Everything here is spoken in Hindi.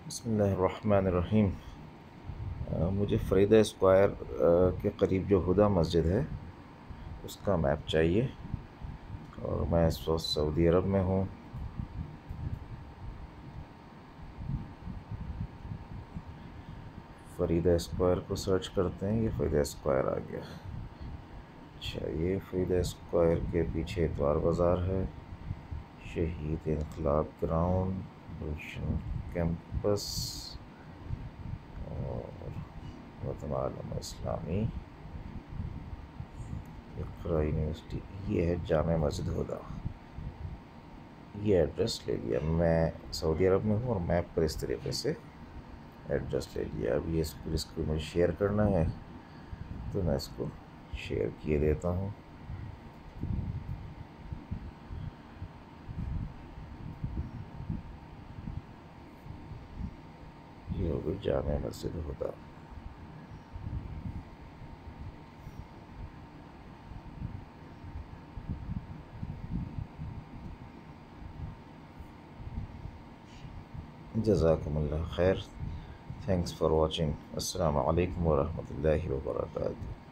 बिस्मिल्लाहिर्रहमानिर्रहीम। मुझे फ़रीदा स्क्वायर के करीब जो हुदा मस्जिद है उसका मैप चाहिए और मैं इस वक्त सऊदी अरब में हूँ। फ़रीदा स्क्वायर को सर्च करते हैं, ये फ़रीदा स्क्वायर आ गया। अच्छा, ये फ़रीदा स्क्वायर के पीछे इतवार बाज़ार है, शहीद इनकलाब ग्राउंड, गुलशन कैंपस और वतन आलम इस्लामी, इक़रा यूनिवर्सिटी। ये है जामे मस्जिद हुदा। ये एड्रेस ले लिया। मैं सऊदी अरब में हूँ और मैप पर इस तरीके से एड्रेस ले लिया। अब ये इसको मुझे शेयर करना है तो मैं इसको शेयर किए देता हूँ। ये हो गई जामे मस्जिद हुदा। जज़ाकुमुल्लाह खैर। Thanks for watching. अस्सलामु अलैकुम वरहमतुल्लाहि वबरकातुहू।